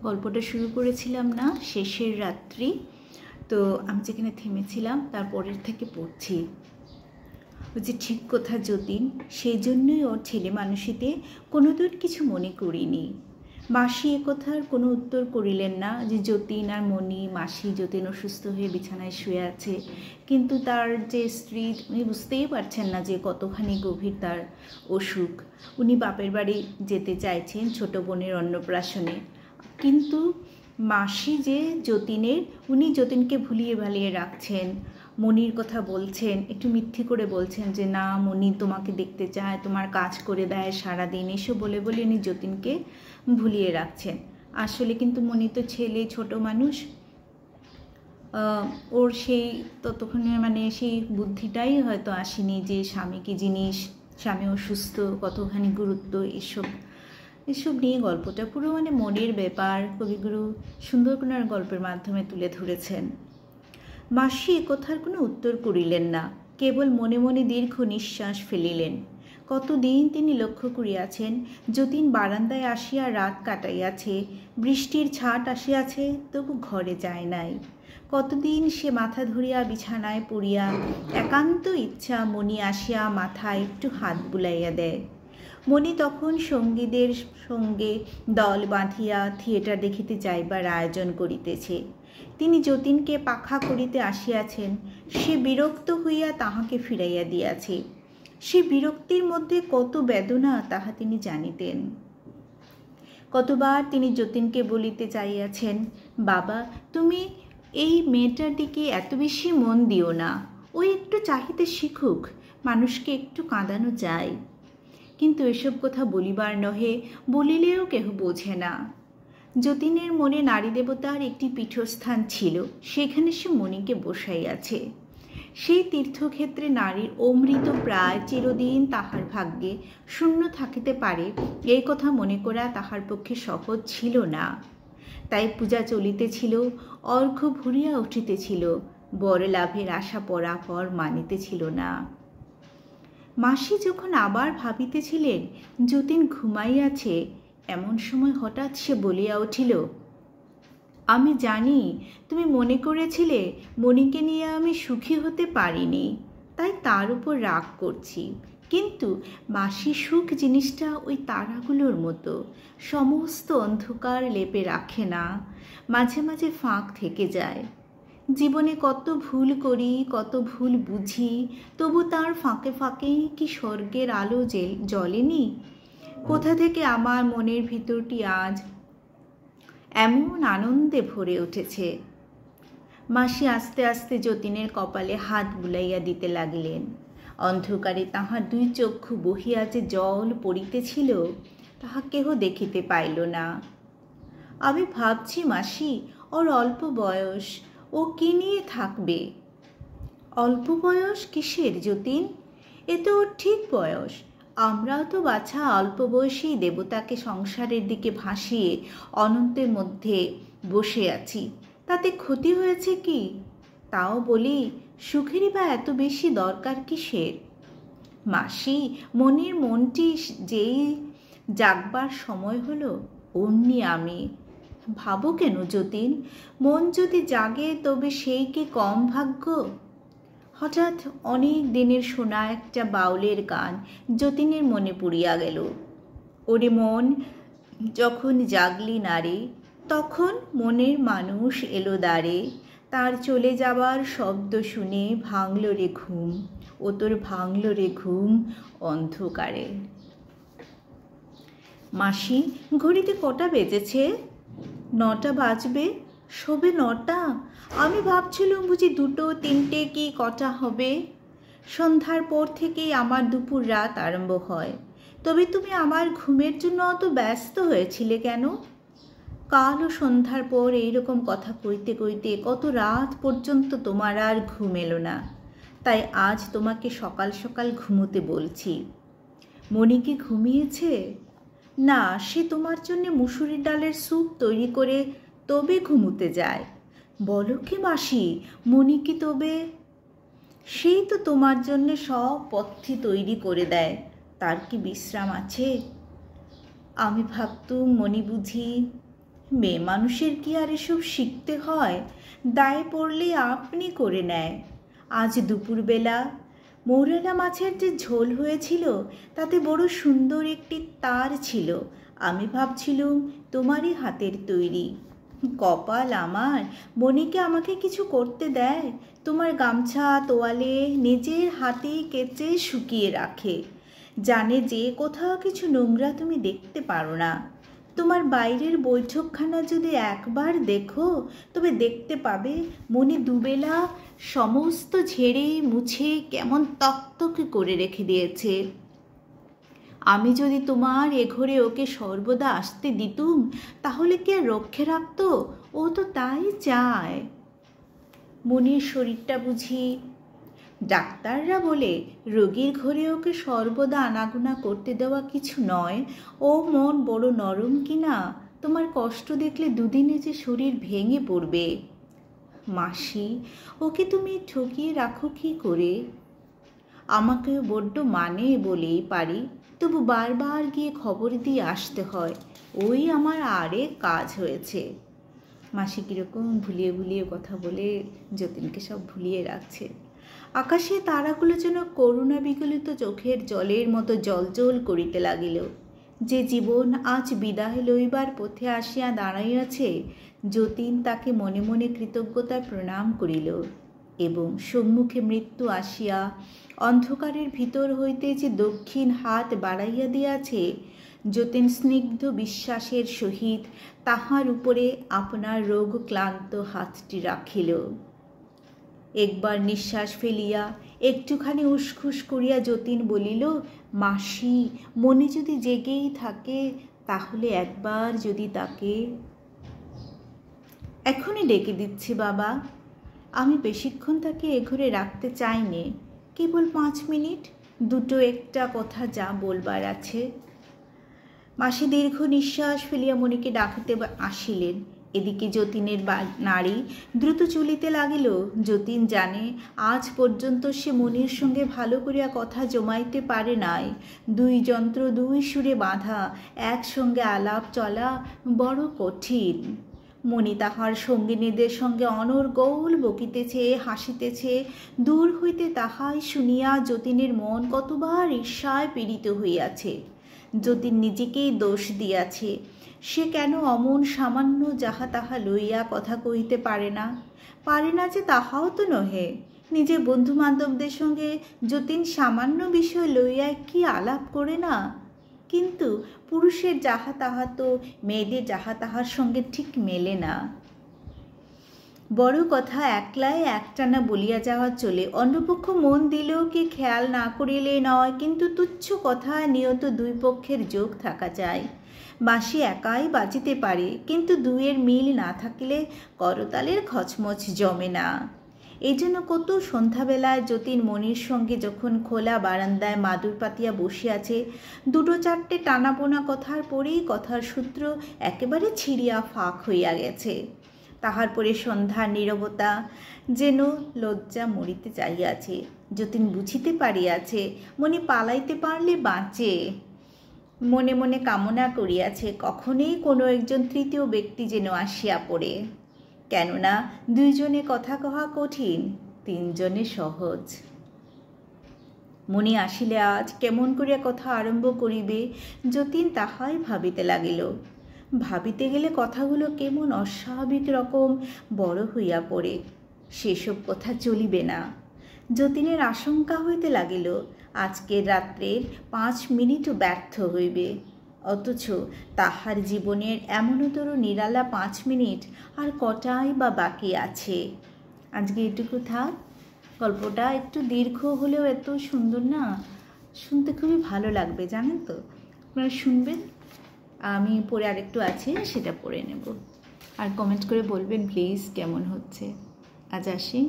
গল্পটা শুরু করেছিলাম না শেষের রাত্রি, তো আমি যেখানে থেমেছিলাম তারপরের থেকে পড়ছি। ওই যে ঠিক কথা যতীন, সেই জন্যই ওর ছেলে মানুষিতে কোনোদিন কিছু মনে করিনি। মাসি একথার কোনো উত্তর করিলেন না যে যতীন আর মণি, মাসি যতীন অসুস্থ হয়ে বিছানায় শুয়ে আছে, কিন্তু তার যে স্ত্রী উনি বুঝতেই পারছেন না যে কতখানি গভীর তার অসুখ। উনি বাপের বাড়ি যেতে চাইছেন ছোট বোনের অন্নপ্রাশনে, কিন্তু মাসি যে যতীনের, উনি যতীনকে ভুলিয়ে ভালিয়ে রাখছেন। মনির কথা বলছেন, একটু মিথ্যে করে বলছেন যে না মনি তোমাকে দেখতে চায়, তোমার কাজ করে দেয় সারাদিন, এসব বলে বলে উনি যতীনকে ভুলিয়ে রাখছেন। আসলে কিন্তু মনি তো ছেলে, ছোট মানুষ, ওর সেই ততক্ষণে মানে সেই বুদ্ধিটাই হয়তো আসেনি যে স্বামী কি জিনিস, স্বামী অসুস্থ, কতখানি গুরুত্ব, এসব নিয়ে গল্পটা পুরো মানে মনের ব্যাপার কবিগুরু সুন্দর করে গল্পের মাধ্যমে তুলে ধরেছেন। মাসি একথার কোনো উত্তর করিলেন না, কেবল মনে মনে দীর্ঘ নিঃশ্বাস ফেলিলেন। কতদিন তিনি লক্ষ্য করিয়াছেন যতীন বারান্দায় আসিয়া রাত কাটাইয়াছে, বৃষ্টির ছাট আসিয়াছে, তবু ঘরে যায় নাই। কতদিন সে মাথা ধরিয়া বিছানায় পড়িয়া একান্ত ইচ্ছা মণি আসিয়া মাথায় একটু হাত বুলাইয়া দেয়। মণি তখন সঙ্গীদের সঙ্গে দল বাঁধিয়া থিয়েটার দেখিতে যাইবার আয়োজন করিতেছে। তিনি যতীনকে পাখা করিতে আসিয়াছেন, সে বিরক্ত হইয়া তাহাকে ফিরাইয়া দিয়াছে। সে বিরক্তির মধ্যে কত বেদনা তাহা তিনি জানিতেন। কতবার তিনি যতীনকে বলিতে চাইয়াছেন, বাবা তুমি এই মেয়েটার দিকে এত বেশি মন দিও না, ওই একটু চাহিতে শিখুক, মানুষকে একটু কাঁদানো যায়। কিন্তু এসব কথা বলিবার নহে, বলিলেও কেহ বোঝে না। যতীনের মনে নারী দেবতার একটি পীঠস্থান ছিল, সেখানে সে মণিকে বসাইয়াছে। সেই তীর্থক্ষেত্রে নারীর অমৃত প্রায় চিরদিন তাহার ভাগ্যে শূন্য থাকিতে পারে, এই কথা মনে করা তাহার পক্ষে সহজ ছিল না। তাই পূজা চলিতেছিল, অর্ঘ্য ভরিয়া উঠিতেছিল, বর লাভের আশা পরাপর মানিতেছিল না। মাসি যখন আবার ভাবিতেছিলেন যতীন ঘুমাইয়াছে, এমন সময় হঠাৎ সে বলিয়া উঠিল, আমি জানি তুমি মনে করেছিলে মণিকে নিয়ে আমি সুখী হতে পারিনি, তাই তার উপর রাগ করছি। কিন্তু মাসি, সুখ জিনিসটা ওই তারাগুলোর মতো, সমস্ত অন্ধকার লেপে রাখে না, মাঝে মাঝে ফাঁক থেকে যায়। জীবনে কত ভুল করি, কত ভুল বুঝি, তবু তার ফাঁকে ফাঁকে কি স্বর্গের আলো জ্বলেনি? কোথা থেকে আমার মনের ভিতরটি আজ এমন আনন্দে ভরে উঠেছে। মাসি আস্তে আস্তে যতীনের কপালে হাত বুলাইয়া দিতে লাগিলেন। অন্ধকারে তাহার দুই চক্ষু বহিয়া যে জল পড়িতেছিল তাহা কেহ দেখিতে পাইল না। আমি ভাবছি মাসি, ওর অল্প বয়স, ও কি নিয়ে থাকবে? অল্প বয়স কিসের যতীন? এ তো ওর ঠিক বয়স। আমরাও তো বাছা অল্প বয়সেই দেবতাকে সংসারের দিকে ভাসিয়ে অনন্তের মধ্যে বসে আছি, তাতে ক্ষতি হয়েছে কি? তাও বলি, সুখেরই বা এত বেশি দরকার কিসের? মাসি, মনের মনটি যেই জাগবার সময় হলো, অমনি আমি। ভাবো কেন যতীন, মন যদি জাগে তবে সেই কি কম ভাগ্য? হঠাৎ অনেক দিনের শোনা একটা বাউলের গান যতীনের মনে পড়িয়া গেল। ওরে মন, যখন জাগলি নারে, তখন মনের মানুষ এলো দ্বারে, তার চলে যাবার শব্দ শুনে ভাঙল রে ঘুম, ও তোর ভাঙল রে ঘুম অন্ধকারে। মাসি, ঘড়িতে কটা বেজেছে? 9টা বাজবে, শোবে 9টা? আমি ভাবছিলাম বুঝি 2টো 3টে কি কটা হবে। সন্ধ্যার পর থেকেই আমার দুপুর রাত আরম্ভ হয়। তবে তুমি আমার ঘুমের জন্য অত ব্যস্ত হয়েছিলে কেন? কালও সন্ধ্যার পর এইরকম কথা কইতে কইতে কত রাত পর্যন্ত তোমার আর ঘুম এলো না, তাই আজ তোমাকে সকাল সকাল ঘুমোতে বলছি। মণি কি ঘুমিয়েছে? না, সে তোমার জন্য মুসুরির ডালের স্যুপ তৈরি করে তবে ঘুমোতে যায়। বলো কি মাসি, মণি কি তবে? সেই তো তোমার জন্য সব পথ্যি তৈরি করে দেয়, তার কি বিশ্রাম আছে? আমি ভাবতুম মণি বুঝি মেয়ে মানুষের কি আর এসব শিখতে হয়? দায়ে পড়লে আপনি করে নেয়। আজ দুপুরবেলা মৌরালা মাছের যে ঝোল হয়েছিল তাতে বড় সুন্দর একটি তার ছিল। আমি ভাবছিলুম তোমারই হাতের তৈরি। কপাল আমার, মনিকে আমাকে কিছু করতে দেয়? তোমার গামছা তোয়ালে নিজের হাতেই কেচে শুকিয়ে রাখে। জানে যে কোথাও কিছু নোংরা তুমি দেখতে পারো না। তোমার বাইরের বৈঠকখানা যদি একবার দেখো তবে দেখতে পাবে মনি দুবেলা সমস্ত ঝেড়ে মুছে কেমন তকতকে করে রেখে দিয়েছে। আমি যদি তোমার এ ঘরে ওকে সর্বদা আসতে দিতুম তাহলে কি আর রক্ষে রাখত? ও তো তাই চায়। মনির শরীরটা বুঝি? ডাক্তাররা বলে রোগীর ঘরে ওকে সর্বদা আনাগোনা করতে দেওয়া কিছু নয়। ও মন বড় নরম কিনা, তোমার কষ্ট দেখলে দুদিনে যে শরীর ভেঙে পড়বে। মাসি, ওকে তুমি ঠকিয়ে রাখো কি করে? আমাকেও বড্ড মানে বলেই পারি, তবু বারবার গিয়ে খবর দিয়ে আসতে হয়। ওই আমার আরেক কাজ হয়েছে। মাসি কীরকম ভুলিয়ে ভুলিয়ে কথা বলে যতীনকে সব ভুলিয়ে রাখছে। আকাশে তারাগুলো যেন করুণা বিগলিত চোখের জলের মতো জলজল করিতে লাগিল। যে জীবন আজ বিদায় লইবার পথে আসিয়া দাঁড়াইয়াছে, যতীন তাকে মনে মনে কৃতজ্ঞতায় প্রণাম করিল। এবং সম্মুখে মৃত্যু আসিয়া অন্ধকারের ভিতর হইতে যে দক্ষিণ হাত বাড়াইয়া দিয়াছে, যতীন স্নিগ্ধ বিশ্বাসের সহিত তাহার উপরে আপনার রোগ ক্লান্ত হাতটি রাখিল। একবার নিঃশ্বাস ফেলিয়া একটুখানি উসখুস করিয়া যতীন বলিল, মাসি, মনে যদি জেগেই থাকে তাহলে একবার যদি তাকে। এখনই ডেকে দিচ্ছি বাবা। আমি বেশিক্ষণ তাকে এ ঘরে রাখতে চাইনি, কেবল 5 মিনিট। দুটো একটা কথা যা বলবার আছে। মাসি দীর্ঘ নিঃশ্বাস ফেলিয়া মনিকে ডাকিতে আসিলেন। এদিকে যতীনের নাড়ি দ্রুত চলিতে লাগিল। যতীন জানে আজ পর্যন্ত সে মনির সঙ্গে ভালো করিয়া কথা জমাইতে পারে নাই। দুই যন্ত্র দুই সুরে বাঁধা, একসঙ্গে আলাপ চলা বড় কঠিন। মনি তাহার সঙ্গিনীদের সঙ্গে অনর্গল বকিতেছে, হাসিতেছে। দূর হইতে তাহাই শুনিয়া যতীনের মন কতবার ঈর্ষায় পীড়িত হইয়াছে। যতীন নিজেকেই দোষ দিয়াছে। সে কেন অমন সামান্য যাহা তাহা লইয়া কথা কহিতে পারে না যে তাহাও তো নহে। নিজের বন্ধু বান্ধবদের সঙ্গে যতীন সামান্য বিষয় লইয়া কি আলাপ করে না? কিন্তু পুরুষের যাহা তাহা তো মেয়েদের যাহা তাহার সঙ্গে ঠিক মেলে না। বড় কথা একলাই একটানা বলিয়া যাওয়া চলে, অন্যপক্ষ মন দিলেও কি খেয়াল না করিলে নয়। কিন্তু তুচ্ছ কথা নিয়ত দুই পক্ষের যোগ থাকা চাই। বাঁশি একাই বাজিতে পারে, কিন্তু দুইয়ের মিল না থাকলে করতালের খচমচ জমে না। এই জন্য কত সন্ধ্যাবেলায় যতীন মনির সঙ্গে যখন খোলা বারান্দায় মাদুর পাতিয়া বসিয়াছে, দুটো চারটে টানাপোনা কথার পরেই কথার সূত্র একেবারে ছিঁড়িয়া ফাঁক হইয়া গেছে। তাহার পরে সন্ধ্যার নীরবতা যেন লজ্জা মরিতে চাইয়াছে। যতীন বুঝিতে পারিয়াছে মনি পালাইতে পারলে বাঁচে। মনে মনে কামনা করিয়াছে কখনই কোনো একজন তৃতীয় ব্যক্তি যেন আসিয়া পড়ে। কেননা দুইজনে কথা কহা কঠিন, তিনজনে সহজ। মনি আসিলে আজ কেমন করিয়া কথা আরম্ভ করিবে, যতীন তাহাই ভাবিতে লাগিল। ভাবিতে গেলে কথাগুলো কেমন অস্বাভাবিক রকম বড় হইয়া পড়ে। সেসব কথা চলিবে না। যতীনের আশঙ্কা হইতে লাগিল আজকের রাত্রের 5 মিনিটও ব্যর্থ হইবে। অথচ তাহার জীবনের এমনতর নিরালা 5 মিনিট আর কটাই বা বাকি আছে। আজকে এটুকু থাক। গল্পটা একটু দীর্ঘ হলেও এত সুন্দর না, শুনতে খুবই ভালো লাগবে, জানেন তো। আপনারা শুনবেন। আমি পরে আরেকটু আছে, সেটা পড়ে নেব। আর কমেন্ট করে বলবেন প্লিজ কেমন হচ্ছে। আজ আসি।